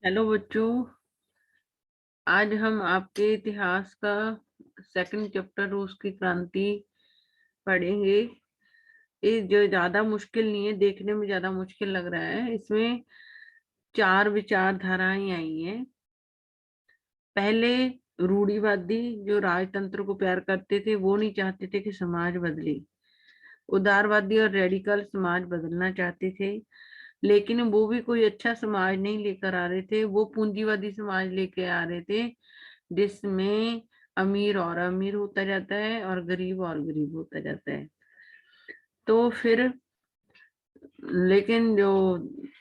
Hello बच्चों। आज हम आपके इतिहास का सेकंड चैप्टर रूस की क्रांति पढ़ेंगे। ये जो ज्यादा मुश्किल नहीं है, देखने में ज्यादा मुश्किल लग रहा है। इसमें चार विचारधाराएं आई हैं। पहले रूढ़िवादी जो राजतंत्र को प्यार करते थे, वो नहीं चाहते थे कि समाज बदले। उदारवादी और रेडिकल समाज बदलना चाहते थे, लेकिन वो भी कोई अच्छा समाज नहीं लेकर आ रहे थे। वो पूंजीवादी समाज लेके आ रहे थे, जिसमें अमीर और अमीर होता जाता है और गरीब और गरीब होता जाता है। तो फिर लेकिन जो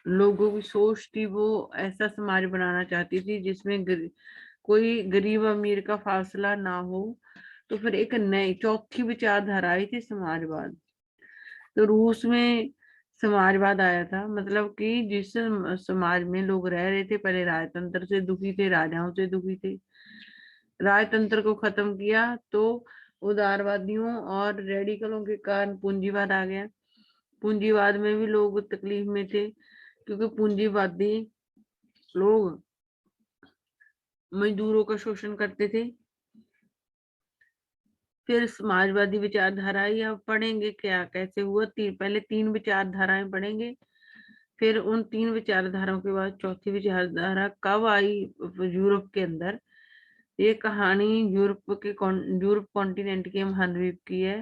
लोगों की सोच थी, वो ऐसा समाज बनाना चाहती थी जिसमें कोई गरीब अमीर का फासला ना हो। तो फिर एक नई चौथी विचारधारा आई थी, समाजवाद। तो रूस में समाजवाद आया था, मतलब कि जिस समाज में लोग रह रहे थे, पहले राजतंत्र से दुखी थे, राजाओं से दुखी थे, राजतंत्र को खत्म किया तो उदारवादियों और रेडिकलों के कारण पूंजीवाद आ गया। पूंजीवाद में भी लोग तकलीफ में थे, क्योंकि पूंजीवादी लोग मजदूरों का शोषण करते थे। फिर समाजवादी विचारधारा आई। अब पढ़ेंगे क्या कैसे हुआ। पहले तीन विचारधाराएं पढ़ेंगे, फिर उन तीन विचारधाराओं के बाद चौथी विचारधारा कब आई यूरोप के अंदर। ये कहानी यूरोप कॉन्टिनेंट के महाद्वीप की है।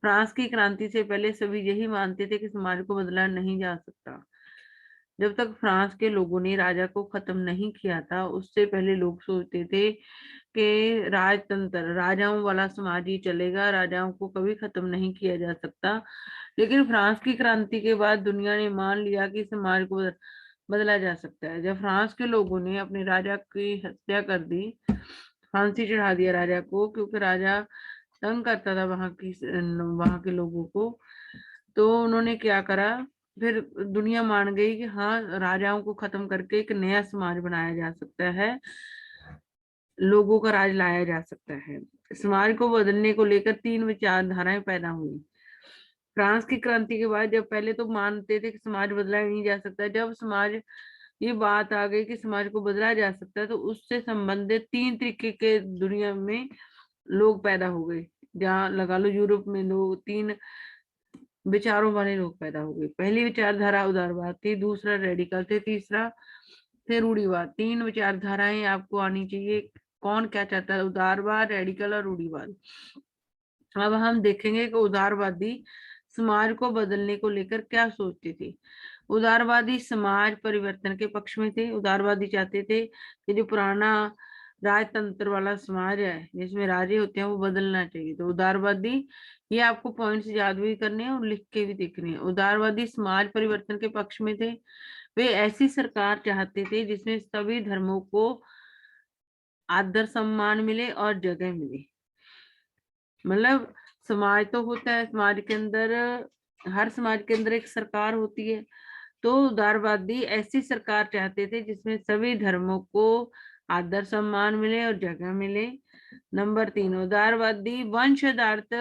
फ्रांस की क्रांति से पहले सभी यही मानते थे कि समाज को बदला नहीं जा सकता। जब तक फ्रांस के लोगों ने राजा को खत्म नहीं किया था, उससे पहले लोग सोचते थे कि राजतंत्र, राजाओं वाला समाज ही चलेगा, राजाओं को कभी खत्म नहीं किया जा सकता। लेकिन फ्रांस की क्रांति के बाद दुनिया ने मान लिया कि समाज को बदला जा सकता है। जब फ्रांस के लोगों ने अपने राजा की हत्या कर दी, फांसी चढ़ा दिया राजा को, क्योंकि राजा तंग करता था वहां के लोगों को, तो उन्होंने क्या करा। फिर दुनिया मान गई कि हाँ, राजाओं को खत्म करके एक नया समाज बनाया जा सकता है, लोगों का राज लाया जा सकता है। समाज को बदलने को लेकर तीन विचारधाराएं पैदा हुई फ्रांस की क्रांति के बाद। जब पहले तो मानते थे कि समाज बदला ही नहीं जा सकता, जब समाज ये बात आ गई कि समाज को बदला जा सकता है, तो उससे संबंधित तीन तरीके के दुनिया में लोग पैदा हो गए। जहाँ लगा लो यूरोप में लोग तीन विचारों वाले लोग पैदा हो गए। पहली विचारधारा उदारवाद थी, दूसरा रेडिकल थे, तीसरा थे रूढ़िवाद। तीन विचारधाराएं आपको आनी चाहिए। कौन क्या चाहता है, उदारवाद, रेडिकल और रूढ़िवाद। अब हम देखेंगे कि उदारवादी समाज को बदलने को लेकर क्या सोचते थे। उदारवादी समाज परिवर्तन के पक्ष में थे। उदारवादी चाहते थे कि जो पुराना राजतंत्र वाला समाज है, जिसमें राजे होते हैं, वो बदलना चाहिए। तो उदारवादी, ये आपको पॉइंट्स याद भी करने हैं और लिख के भी देखने हैं। उदारवादी समाज परिवर्तन के पक्ष में थे। वे ऐसी सरकार चाहते थे जिसमें सभी धर्मों को आदर सम्मान मिले और जगह मिले। मतलब समाज तो होता है, समाज के अंदर, हर समाज के अंदर एक सरकार होती है। तो उदारवादी ऐसी सरकार चाहते थे जिसमें सभी धर्मों को आदर सम्मान मिले और जगह मिले। नंबर तीन, उदारवादी वंश आधारित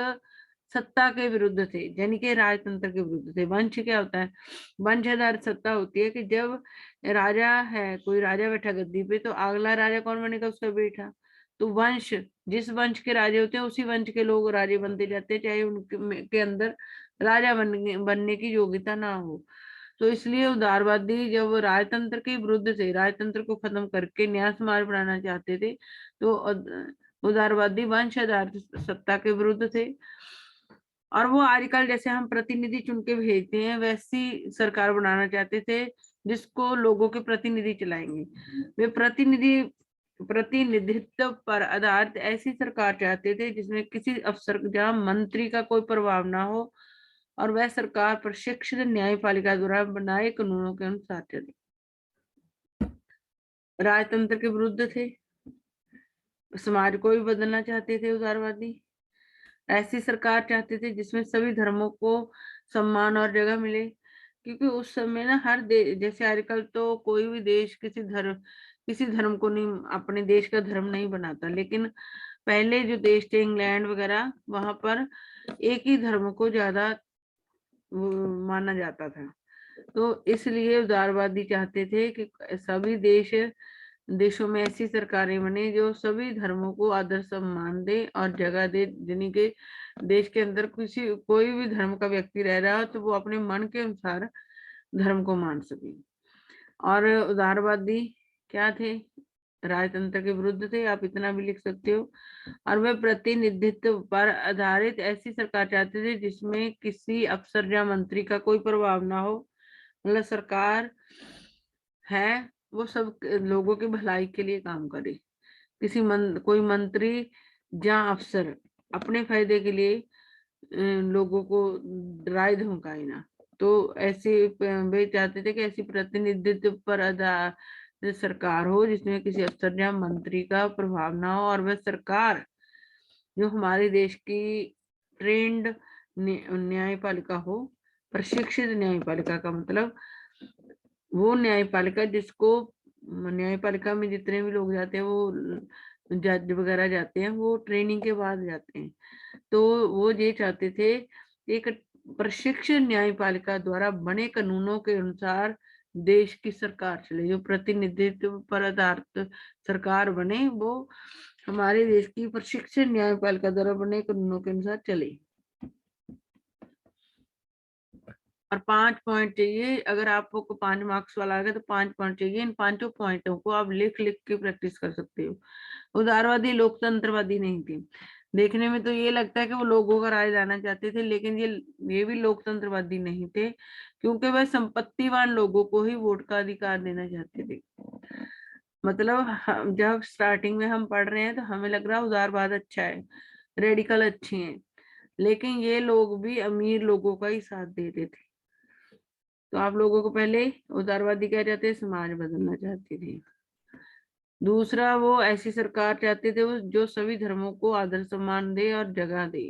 सत्ता के विरुद्ध थे, यानी कि राजतंत्र के विरुद्ध थे। वंश क्या होता है? वंश आधारित सत्ता होती है कि जब राजा है, कोई राजा बैठा गद्दी पे, तो अगला राजा कौन बनेगा? उसका बेटा। तो वंश, जिस वंश के राजे होते हैं उसी वंश के लोग राजे बनते जाते हैं, चाहे उनके के अंदर राजा बनने की योग्यता ना हो। तो इसलिए उदारवादी जब राजतंत्र के विरुद्ध थे, राजतंत्र को खत्म करके नया समाज बनाना चाहते थे, तो उदारवादी वंश आधारित सत्ता के विरुद्ध थे। और वो आजकल जैसे हम प्रतिनिधि चुन के भेजते हैं, वैसी सरकार बनाना चाहते थे जिसको लोगों के प्रतिनिधि चलाएंगे। वे प्रतिनिधित्व पर आधारित ऐसी सरकार चाहते थे जिसमें किसी अफसर, जहाँ मंत्री का कोई प्रभाव ना हो, और वह सरकार प्रशिक्षित न्यायपालिका द्वारा बनाए कानूनों के अनुसार चले। राजतंत्र के विरुद्ध थे, समाज को भी बदलना चाहते थे उदारवादी। ऐसी सरकार चाहते थे जिसमें सभी धर्मों को सम्मान और जगह मिले, क्योंकि उस समय ना हर देश, जैसे आजकल तो कोई भी देश किसी धर्म को नहीं, अपने देश का धर्म नहीं बनाता, लेकिन पहले जो देश थे इंग्लैंड वगैरह, वहां पर एक ही धर्म को ज्यादा माना जाता था। तो इसलिए उदारवादी चाहते थे कि सभी देशों में ऐसी सरकारें बने जो सभी धर्मों को आदर सम्मान दे और जगह दे, जिन्हीं के देश के अंदर कोई भी धर्म का व्यक्ति रह रहा हो तो वो अपने मन के अनुसार धर्म को मान सके। और उदारवादी क्या थे? राजतंत्र के विरुद्ध थे, आप इतना भी लिख सकते हो। और वे प्रतिनिधित्व पर आधारित ऐसी सरकार चाहते थे जिसमें किसी अफसर या मंत्री का कोई प्रभाव ना हो। मतलब सरकार है वो सब लोगों की भलाई के लिए काम करे। कोई मंत्री या अफसर अपने फायदे के लिए लोगों को डराए धमकाए ना। तो ऐसे वे चाहते थे कि ऐसी प्रतिनिधित्व पर आधारित सरकार हो जिसमें किसी अफसर या मंत्री का प्रभाव ना हो, और वह सरकार जो हमारे देश की ट्रेंड न्यायपालिका हो। प्रशिक्षित न्यायपालिका का मतलब वो न्यायपालिका जिसको, न्यायपालिका में जितने भी लोग जाते हैं वो जज वगैरह जाते हैं, वो ट्रेनिंग के बाद जाते हैं। तो वो ये चाहते थे एक प्रशिक्षित न्यायपालिका द्वारा बने कानूनों के अनुसार देश की सरकार चले। जो प्रतिनिधित्व पर आधारित सरकार बने वो हमारे देश की प्रशिक्षित न्यायपालिका द्वारा बने कानूनों के अनुसार चले। और 5 पॉइंट चाहिए। अगर आपको 5 मार्क्स वाला आएगा तो 5 पॉइंट चाहिए। इन 5 पॉइंटों को आप लिख लिख के प्रैक्टिस कर सकते हो। उदारवादी लोकतंत्रवादी नहीं थे। देखने में तो ये लगता है कि वो लोगों का राय लाना चाहते थे, लेकिन ये भी लोकतंत्रवादी नहीं थे, क्योंकि वह संपत्तिवान लोगों को ही वोट का अधिकार देना चाहते थे। मतलब जब स्टार्टिंग में हम पढ़ रहे हैं तो हमें लग रहा है उदारवाद अच्छा है, रेडिकल अच्छे हैं, लेकिन ये लोग भी अमीर लोगों का ही साथ देते थे। तो आप लोगों को पहले उदारवादी क्या चाहते, समाज बदलना चाहते थे। दूसरा, वो ऐसी सरकार चाहते थे जो सभी धर्मों को आदर सम्मान दे और जगह दे।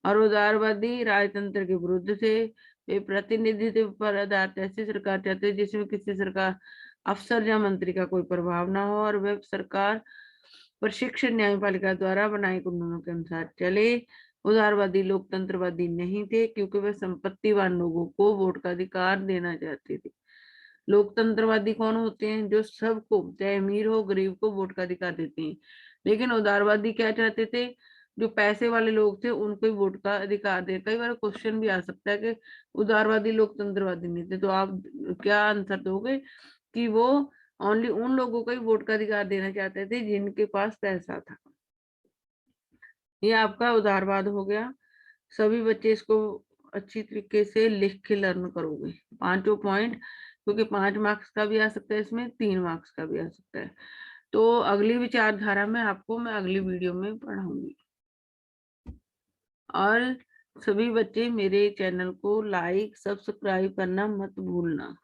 और उदारवादी राजतंत्र के विरुद्ध थे। वे प्रतिनिधित्व पर आधारित ऐसी सरकार चाहते थे जिसमें किसी सरकार अफसर या मंत्री का कोई प्रभाव ना हो, और वह सरकार प्रशिक्षित न्यायपालिका द्वारा बनाए कानूनों के अनुसार चले। उदारवादी लोकतंत्रवादी नहीं थे, क्योंकि वे संपत्तिवान लोगों को वोट का अधिकार देना चाहते थे। लोकतंत्रवादी कौन होते हैं? जो सबको, चाहे अमीर हो गरीब को, वोट का अधिकार देते हैं। लेकिन उदारवादी क्या चाहते थे? जो पैसे वाले लोग थे उनको ही वोट का अधिकार दे। कई बार क्वेश्चन भी आ सकता है कि उदारवादी लोकतंत्रवादी नहीं थे, तो आप क्या आंसर दोगे? कि वो ओनली उन लोगों को ही वोट का अधिकार देना चाहते थे जिनके पास पैसा था। ये आपका उदारवाद हो गया। सभी बच्चे इसको अच्छी तरीके से लिख के लर्न करोगे, 5 पॉइंट, क्योंकि 5 मार्क्स का भी आ सकता है, इसमें 3 मार्क्स का भी आ सकता है। तो अगली विचारधारा में आपको मैं अगली वीडियो में पढ़ाऊंगी। और सभी बच्चे मेरे चैनल को लाइक सब्सक्राइब करना मत भूलना।